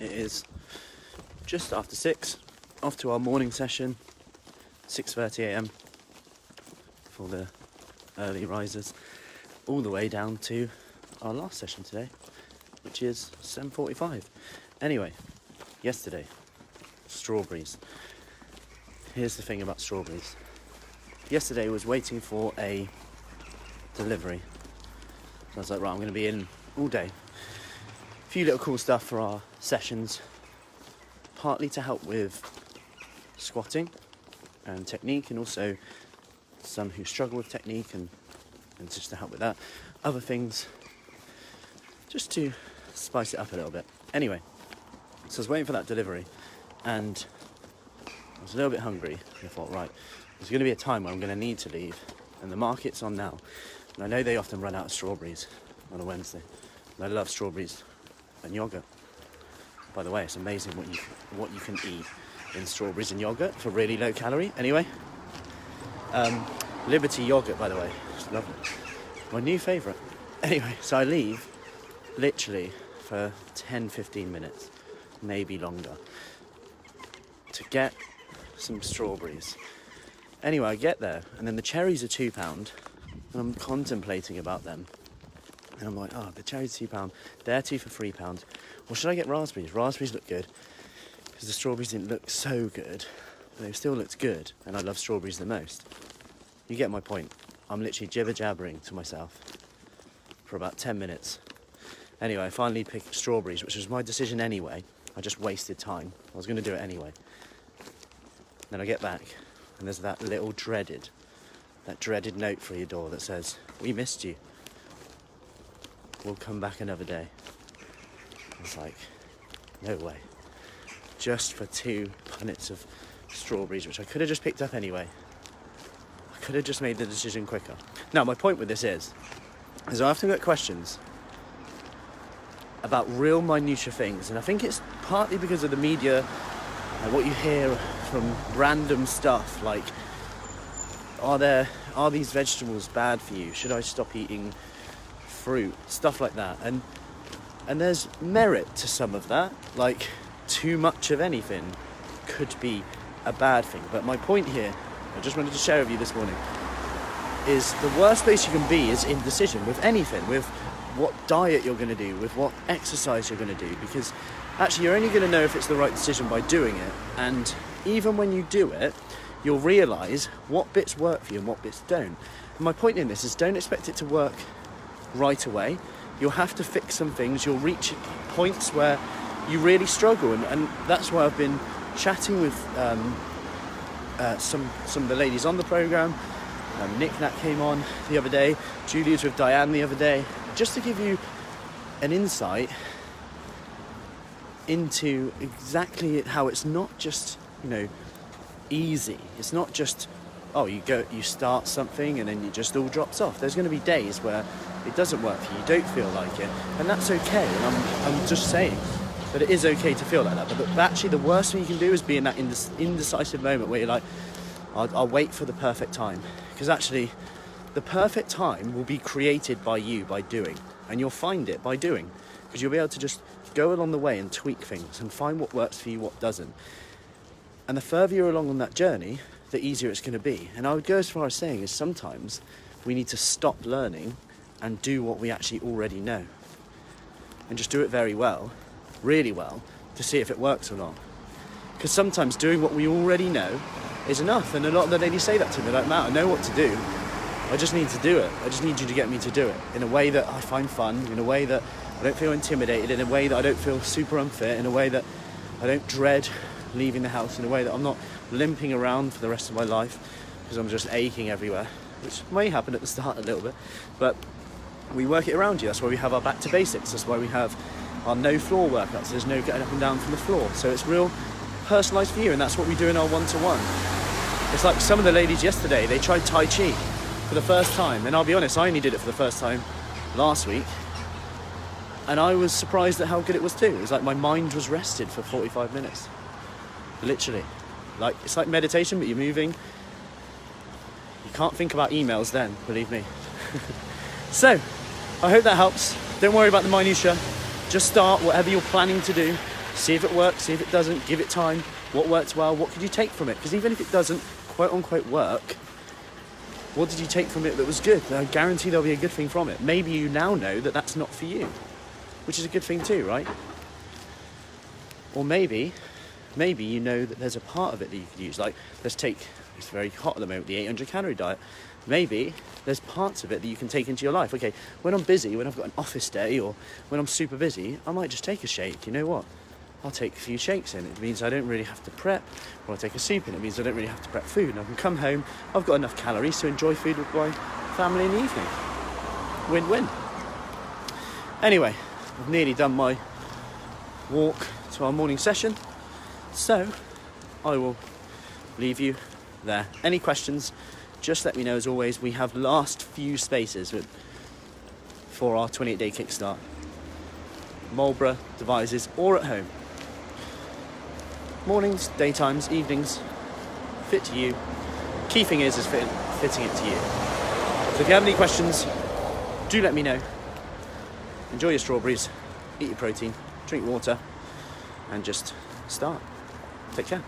It is just after 6, off to our morning session, 6:30 a.m. for the early risers, all the way down to our last session today, which is 7:45. Anyway, yesterday, strawberries. Here's the thing about strawberries. Yesterday I was waiting for a delivery. So I was like, right, I'm going to be in all day. A few little cool stuff for our sessions, partly to help with squatting and technique, and also some who struggle with technique and just to help with that. Other things, just to spice it up a little bit. Anyway, so I was waiting for that delivery, and I was a little bit hungry. I thought, right, there's going to be a time where I'm going to need to leave, and the market's on now. And I know they often run out of strawberries on a Wednesday. And I love strawberries and yogurt. By the way, it's amazing what you can eat in strawberries and yogurt for really low calorie. Anyway, Liberty yogurt, by the way, it's lovely. My new favourite. Anyway, so I leave literally for 10-15 minutes, maybe longer, to get some strawberries. Anyway, I get there, and then the cherries are £2, and I'm contemplating about them. And I'm like, oh, the cherries are £2, they're 2 for £3. Or should I get raspberries? Raspberries look good, because the strawberries didn't look so good, but they still looked good, and I love strawberries the most. You get my point. I'm literally jibber-jabbering to myself for about 10 minutes. Anyway, I finally picked strawberries, which was my decision anyway. I just wasted time. I was going to do it anyway. Then I get back, and there's that dreaded note for your door that says, we missed you. We'll come back another day. It's like, no way. Just for 2 punnets of strawberries, which I could have just picked up anyway. I could have just made the decision quicker. Now, my point with this is I often get questions about real minutiae things, and I think it's partly because of the media and what you hear from random stuff like, are these vegetables bad for you? Should I stop eating fruit? Stuff like that. And there's merit to some of that. Like, too much of anything could be a bad thing. But my point here, I just wanted to share with you this morning, is the worst place you can be is indecision with anything, with what diet you're going to do, with what exercise you're going to do, because actually you're only going to know if it's the right decision by doing it. And even when you do it, you'll realise what bits work for you and what bits don't. And my point in this is, don't expect it to work right away. You'll have to fix some things. You'll reach points where you really struggle, and that's why I've been chatting with some of the ladies on the programme. Nick Nat came on the other day. Julie was with Diane the other day, just to give you an insight into exactly how it's not just, easy. It's not just, you start something and then it just all drops off. There's going to be days where it doesn't work for you, you don't feel like it, and that's okay. And I'm just saying that it is okay to feel like that. But actually the worst thing you can do is be in that indecisive moment where you're like, I'll wait for the perfect time. Because actually the perfect time will be created by you, by doing. And you'll find it by doing. Because you'll be able to just go along the way and tweak things and find what works for you, what doesn't. And the further you're along on that journey, the easier it's going to be. And I would go as far as saying is sometimes we need to stop learning and do what we actually already know. And just do it very well, really well, to see if it works or not. Because sometimes doing what we already know is enough. And a lot of the ladies say that to me, like, Matt, I know what to do. I just need to do it. I just need you to get me to do it in a way that I find fun, in a way that I don't feel intimidated, in a way that I don't feel super unfit, in a way that I don't dread leaving the house, in a way that I'm not limping around for the rest of my life because I'm just aching everywhere, which may happen at the start a little bit, but we work it around you. That's why we have our back to basics. That's why we have our no floor workouts. There's no getting up and down from the floor. So it's real personalised for you, and that's what we do in our one-to-one. It's like some of the ladies yesterday, they tried Tai Chi for the first time, and I'll be honest, I only did it for the first time last week, and I was surprised at how good it was too. It was like my mind was rested for 45 minutes. Literally. Like, it's like meditation, but you're moving. You can't think about emails then, believe me. So, I hope that helps. Don't worry about the minutiae. Just start whatever you're planning to do. See if it works, see if it doesn't, give it time. What works well, what could you take from it? Because even if it doesn't quote unquote work, what did you take from it that was good? I guarantee there'll be a good thing from it. Maybe you now know that that's not for you, which is a good thing too, right? Or maybe you know that there's a part of it that you could use. Like, let's take, it's very hot at the moment, the 800 calorie diet. Maybe there's parts of it that you can take into your life. Okay, when I'm busy, when I've got an office day, or when I'm super busy, I might just take a shake. You know what? I'll take a few shakes in. It means I don't really have to prep. Or I'll take a soup in. It means I don't really have to prep food. And I can come home, I've got enough calories to enjoy food with my family in the evening. Win-win. Anyway, I've nearly done my walk to our morning session. So, I will leave you there. Any questions, just let me know. As always, we have last few spaces for our 28-day Kickstart. Marlborough, Devizes, or at home. Mornings, daytimes, evenings, fit to you. Key thing is fitting it to you. So if you have any questions, do let me know. Enjoy your strawberries, eat your protein, drink water, and just start. Take care.